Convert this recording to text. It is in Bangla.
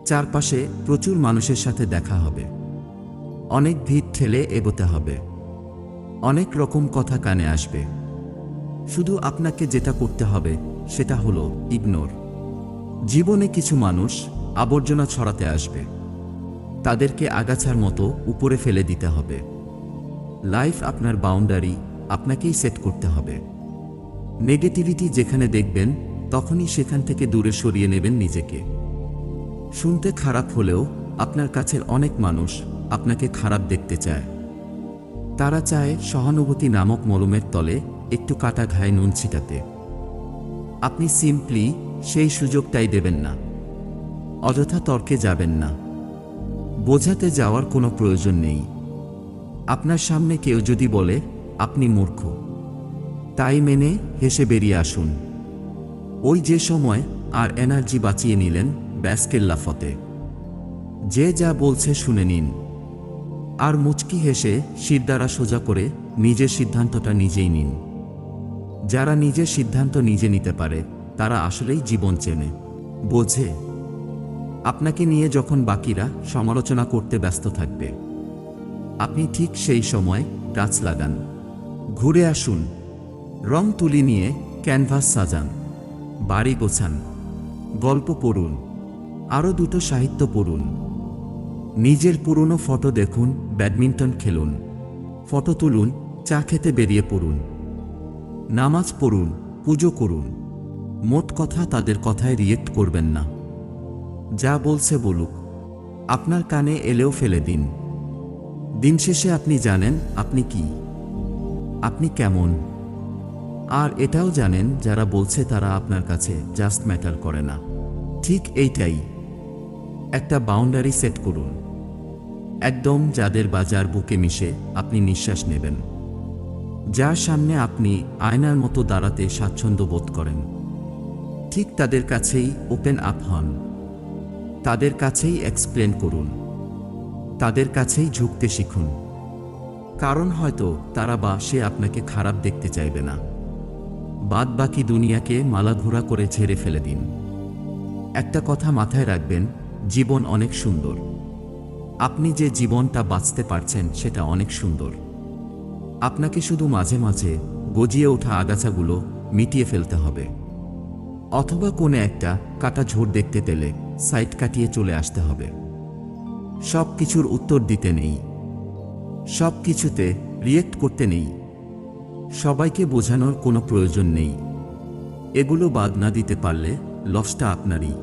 চারপাশে প্রচুর মানুষের সাথে দেখা হবে, অনেক ভিড় ঠেলে এগোতে হবে, অনেক রকম কথা কানে আসবে। শুধু আপনাকে যেটা করতে হবে সেটা হলো ইগনোর। জীবনে কিছু মানুষ আবর্জনা ছড়াতে আসবে, তাদেরকে আগাছার মতো উপরে ফেলে দিতে হবে। লাইফ আপনার বাউন্ডারি, আপনাকেই সেট করতে হবে। নেগেটিভিটি যেখানে দেখবেন তখনই সেখান থেকে দূরে সরিয়ে নেবেন নিজেকে। শুনতে খারাপ হলেও আপনার কাছের অনেক মানুষ আপনাকে খারাপ দেখতে চায়। তারা চায় সহানুভূতি নামক মলমের তলে একটু কাটা ঘায়ে নুন ছিটাতে। আপনি সিম্পলি সেই সুযোগটাই দেবেন না। অযথা তর্কে যাবেন না, বোঝাতে যাওয়ার কোনো প্রয়োজন নেই। আপনার সামনে কেউ যদি বলে আপনি মূর্খ, তাই মেনে হেসে বেরিয়ে আসুন। ওই যে সময় আর এনার্জি বাঁচিয়ে নিলেন, ব্যাস কেল্লা ফতে। যে যা বলছে শুনে নিন, আর মুচকি হেসে শিরদাঁড়া সোজা করে নিজের সিদ্ধান্তটা নিজেই নিন। যারা নিজের সিদ্ধান্ত নিজে নিতে পারে তারা আসলেই জীবন চেনে, বোঝে। আপনাকে নিয়ে যখন বাকিরা সমালোচনা করতে ব্যস্ত থাকবে, আপনি ঠিক সেই সময় গাছ লাগান, ঘুরে আসুন, রং তুলি নিয়ে ক্যানভাস সাজান, বাড়ি গোছান, গল্প পড়ুন, আরও দুটো সাহিত্য পড়ুন। নিজের পুরনো ফটো দেখুন, ব্যাডমিন্টন খেলুন, ফটো তুলুন, চা খেতে বেরিয়ে পড়ুন, নামাজ পড়ুন, পুজো করুন। মোট কথা, তাদের কথায় রিয়েক্ট করবেন না। যা বলছে বলুক, আপনার কানে এলেও ফেলে দিন। দিন শেষে আপনি জানেন আপনি কি, আপনি কেমন। আর এটাও জানেন যারা বলছে তারা আপনার কাছে জাস্ট ম্যাটার করে না। ঠিক এইটাই, একটা বাউন্ডারি সেট করুন, একদম যাদের বাজার বুকে মিশে আপনি নিঃশ্বাস নেবেন, যার সামনে আপনি আয়নার মতো দাঁড়াতে স্বাচ্ছন্দ্য বোধ করেন, ঠিক তাদের কাছেই ওপেন আপ হন, তাদের কাছেই এক্সপ্লেন করুন, তাদের কাছেই ঝুঁকতে শিখুন। কারণ হয়তো তারা বা সে আপনাকে খারাপ দেখতে চাইবে না। বাদ বাকি দুনিয়াকে মালাঘোরা করে ছেড়ে ফেলে দিন। একটা কথা মাথায় রাখবেন, জীবন অনেক সুন্দর। আপনি যে জীবনটা বাঁচতে পারছেন সেটা অনেক সুন্দর। আপনাকে শুধু মাঝে মাঝে গজিয়ে ওঠা আগাছাগুলো মিটিয়ে ফেলতে হবে, অথবা কোণে একটা কাটা ঝোড় দেখতে পেলে সাইড কাটিয়ে চলে আসতে হবে। সব কিছুর উত্তর দিতে নেই, সব কিছুতে রিয়েক্ট করতে নেই, সবাইকে বোঝানোর কোনো প্রয়োজন নেই। এগুলো বাদ না দিতে পারলে লসটা আপনারই।